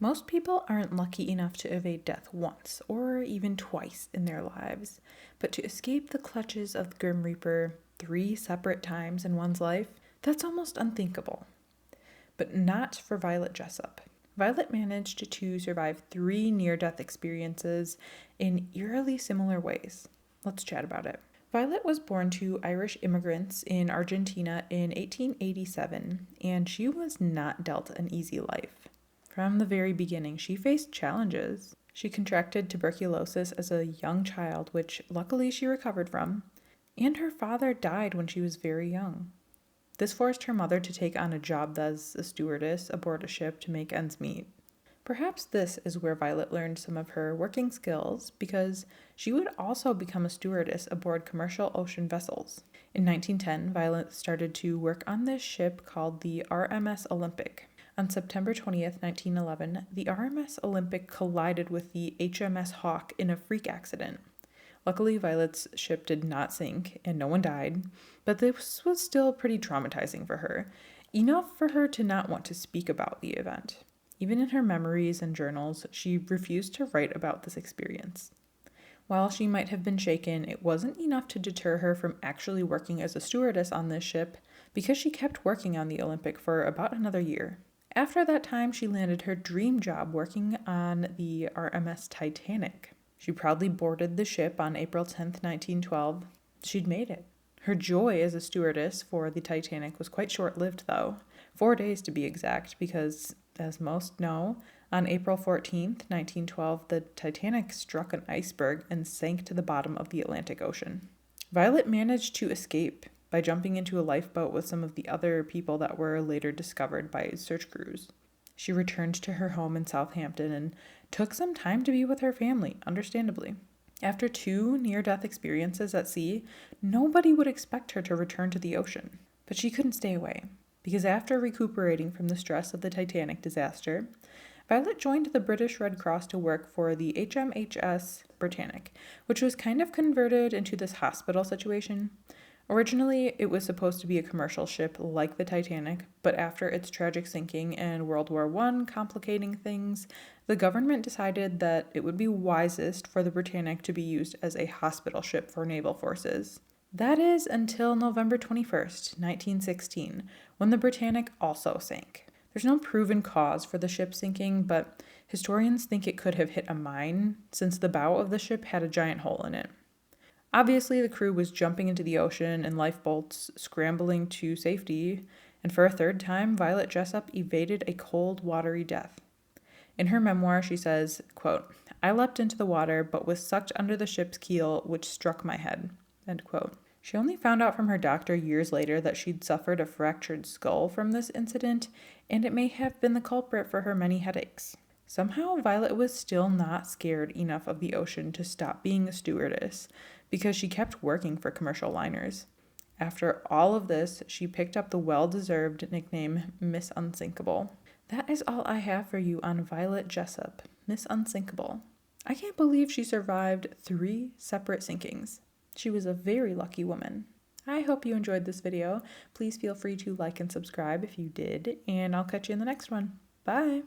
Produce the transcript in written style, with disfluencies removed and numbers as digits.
Most people aren't lucky enough to evade death once or even twice in their lives, but to escape the clutches of the Grim Reaper 3 separate times in one's life, that's almost unthinkable. But not for Violet Jessop. Violet managed to survive 3 near-death experiences in eerily similar ways. Let's chat about it. Violet was born to Irish immigrants in Argentina in 1887, and she was not dealt an easy life. From the very beginning, she faced challenges. She contracted tuberculosis as a young child, which luckily she recovered from, and her father died when she was very young. This forced her mother to take on a job as a stewardess aboard a ship to make ends meet. Perhaps this is where Violet learned some of her working skills, because she would also become a stewardess aboard commercial ocean vessels. In 1910, Violet started to work on this ship called the RMS Olympic. On September 20th, 1911, the RMS Olympic collided with the HMS Hawk in a freak accident. Luckily, Violet's ship did not sink and no one died, but this was still pretty traumatizing for her, enough for her to not want to speak about the event. Even in her memories and journals, she refused to write about this experience. While she might have been shaken, it wasn't enough to deter her from actually working as a stewardess on this ship, because she kept working on the Olympic for about another year. After that time, she landed her dream job working on the RMS Titanic. She proudly boarded the ship on April 10th, 1912. She'd made it. Her joy as a stewardess for the Titanic was quite short-lived, though. 4 days to be exact, because, as most know, on April 14th, 1912, the Titanic struck an iceberg and sank to the bottom of the Atlantic Ocean. Violet managed to escape by jumping into a lifeboat with some of the other people that were later discovered by search crews. She returned to her home in Southampton and took some time to be with her family, understandably. After 2 near-death experiences at sea, nobody would expect her to return to the ocean. But she couldn't stay away, because after recuperating from the stress of the Titanic disaster, Violet joined the British Red Cross to work for the HMHS Britannic, which was kind of converted into this hospital situation. Originally, it was supposed to be a commercial ship like the Titanic, but after its tragic sinking and World War I complicating things, the government decided that it would be wisest for the Britannic to be used as a hospital ship for naval forces. That is until November 21st, 1916, when the Britannic also sank. There's no proven cause for the ship sinking, but historians think it could have hit a mine, since the bow of the ship had a giant hole in it. Obviously, the crew was jumping into the ocean in lifeboats, scrambling to safety, and for a 3rd time, Violet Jessop evaded a cold, watery death. In her memoir, she says, quote, "I leapt into the water, but was sucked under the ship's keel, which struck my head," end quote. She only found out from her doctor years later that she'd suffered a fractured skull from this incident, and it may have been the culprit for her many headaches. Somehow, Violet was still not scared enough of the ocean to stop being a stewardess, because she kept working for commercial liners. After all of this, she picked up the well-deserved nickname Miss Unsinkable. That is all I have for you on Violet Jessop, Miss Unsinkable. I can't believe she survived 3 separate sinkings. She was a very lucky woman. I hope you enjoyed this video. Please feel free to like and subscribe if you did, and I'll catch you in the next one. Bye!